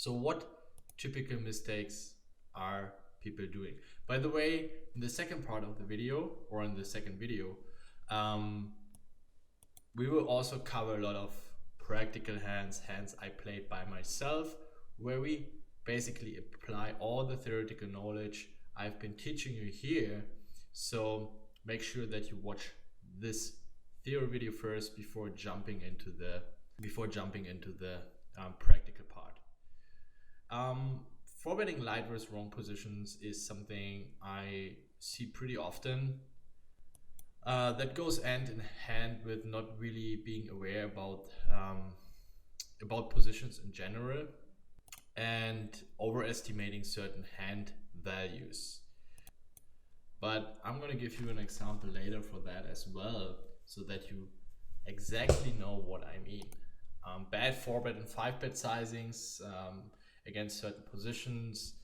So what typical mistakes are people doing? By the way, in the second part of the video, or in the second video, um, we will also cover a lot of practical hands I played by myself, where we basically apply all the theoretical knowledge I've been teaching you here. So make sure that you watch this theory video first before jumping into the practical part. Forwarding light versus wrong positions is something I see pretty often. That goes hand in hand with not really being aware about positions in general, and overestimating certain hand values. But I'm gonna give you an example later for that as well, so that you exactly know what I mean. Bad 4-bet and 5-bet sizings against certain positions.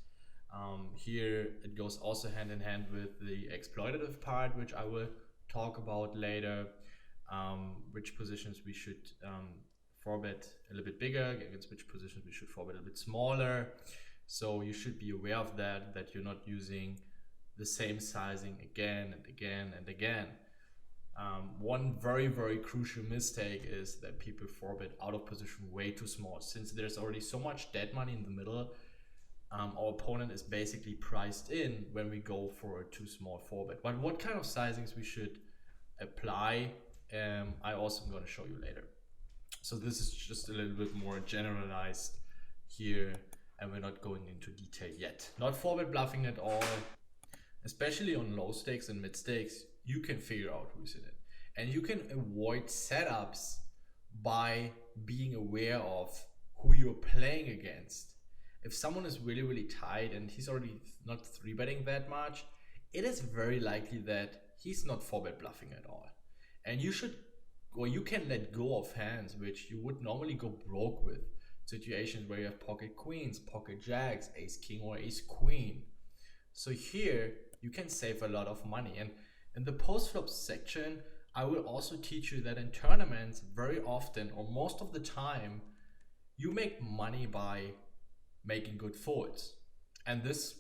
Here it goes also hand in hand with the exploitative part, which I will talk about later. Which positions we should 4-bet a little bit bigger, against which positions we should 4-bet a little bit smaller. So you should be aware of that you're not using the same sizing again and again and again. One very, very crucial mistake is that people 4-bet out of position way too small. Since there's already so much dead money in the middle, our opponent is basically priced in when we go for a too small 4-bet. But what kind of sizings we should apply, I also am going to show you later. So this is just a little bit more generalized here, and we're not going into detail yet. Not 4-bet bluffing at all, especially on low stakes and mid stakes. You can figure out who's in it, and you can avoid setups by being aware of who you're playing against. If someone is really, really tight and he's already not 3-betting that much, it is very likely that he's not 4-bet bluffing at all. And you can let go of hands which you would normally go broke with. Situations where you have pocket queens, pocket jacks, ace king or ace queen. So here you can save a lot of money. And in the post-flop section, I will also teach you that in tournaments, very often or most of the time, you make money by making good folds. And this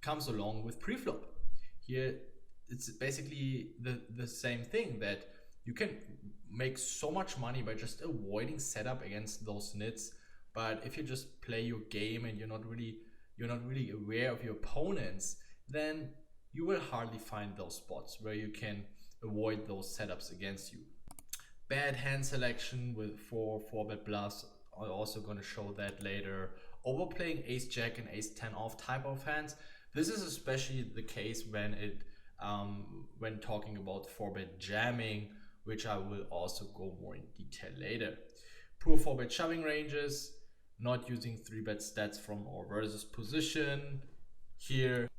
comes along with pre-flop. Here, it's basically the same thing, that you can make so much money by just avoiding setup against those nits. But if you just play your game and you're not really aware of your opponents, then you will hardly find those spots where you can avoid those setups against you. Bad hand selection with 4-bet bluffs. I'm also going to show that later. Overplaying ace jack and ace 10 off type of hands. This is especially the case when talking about 4-bet jamming, which I will also go more in detail later. Poor 4-bet shoving ranges, not using 3-bet stats from or versus position. Here,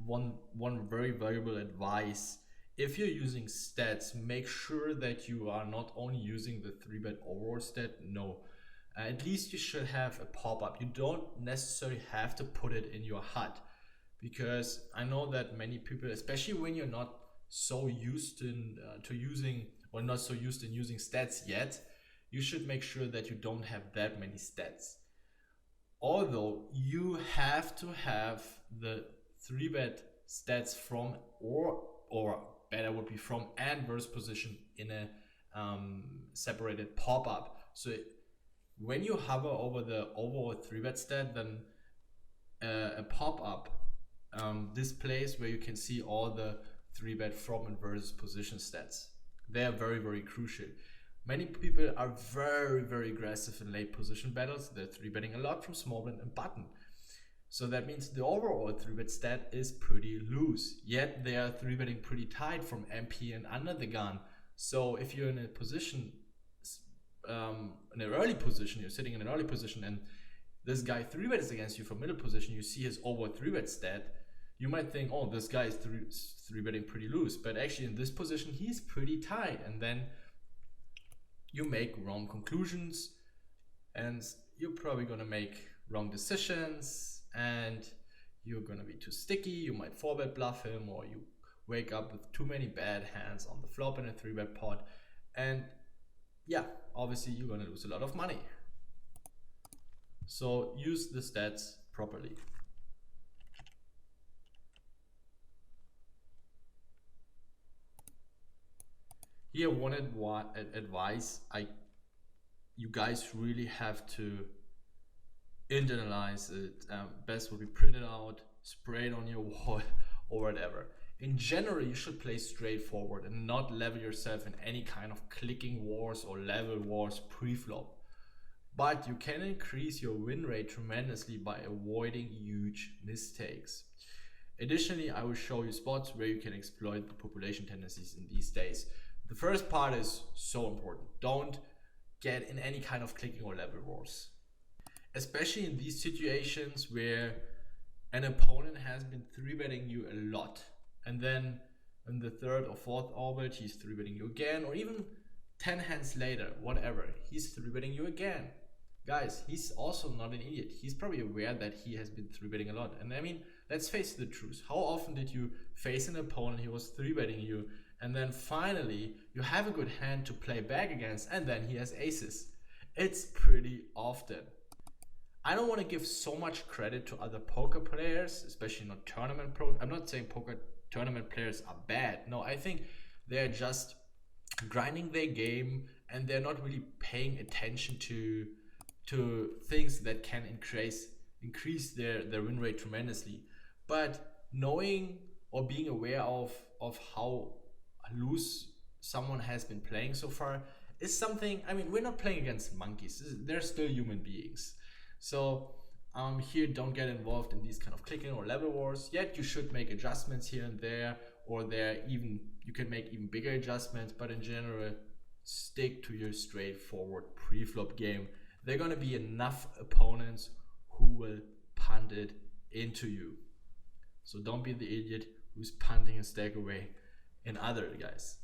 one very valuable advice: if you're using stats, make sure that you are not only using the 3-bet overall stat. No, at least you should have a pop-up. You don't necessarily have to put it in your HUD, because I know that many people, especially when you're not so used to using, or not so used in using stats yet, you should make sure that you don't have that many stats. Although you have to have the 3-bet stats from or better would be from and versus position in a separated pop-up. So when you hover over the overall 3-bet stat, then a pop-up displays where you can see all the 3-bet from and versus position stats. They are very, very crucial. Many people are very, very aggressive in late position battles. They're 3-betting a lot from small blind and button. So that means the overall 3-bet stat is pretty loose, yet they are 3-betting pretty tight from MP and under the gun. So if you're in a position, in an early position, you're sitting in an early position, and this guy 3-bets against you from middle position, you see his overall 3-bet stat, you might think, oh, this guy is 3-betting pretty loose. But actually in this position, he's pretty tight. And then you make wrong conclusions, and you're probably going to make wrong decisions, and you're going to be too sticky. You might 4-bet bluff him, or you wake up with too many bad hands on the flop in a 3-bet pot. And yeah, obviously you're going to lose a lot of money. So use the stats properly. Here, one advice you guys really have to internalize it. Best would be print it out, spray it on your wall, or whatever. In general, you should play straightforward and not level yourself in any kind of clicking wars or level wars pre-flop. But you can increase your win rate tremendously by avoiding huge mistakes. Additionally, I will show you spots where you can exploit the population tendencies in these days. The first part is so important. Don't get in any kind of clicking or level wars. Especially in these situations where an opponent has been 3-betting you a lot, and then in the third or fourth orbit he's 3-betting you again, or even 10 hands later, whatever, he's 3-betting you again. Guys, he's also not an idiot. He's probably aware that he has been 3-betting a lot. And I mean, let's face the truth. How often did you face an opponent, he was 3-betting you, and then finally you have a good hand to play back against, and then he has aces? It's pretty often. I don't want to give so much credit to other poker players, especially not tournament pro. I'm not saying poker tournament players are bad. No, I think they're just grinding their game and they're not really paying attention to things that can increase their win rate tremendously. But knowing or being aware of how loose someone has been playing so far is something. I mean, we're not playing against monkeys. They're still human beings. So here, don't get involved in these kind of clicking or level wars. Yet you should make adjustments here and there, or you can make even bigger adjustments. But in general, stick to your straightforward pre-flop game. There are going to be enough opponents who will punt it into you. So don't be the idiot who's punting a stack away in other guys.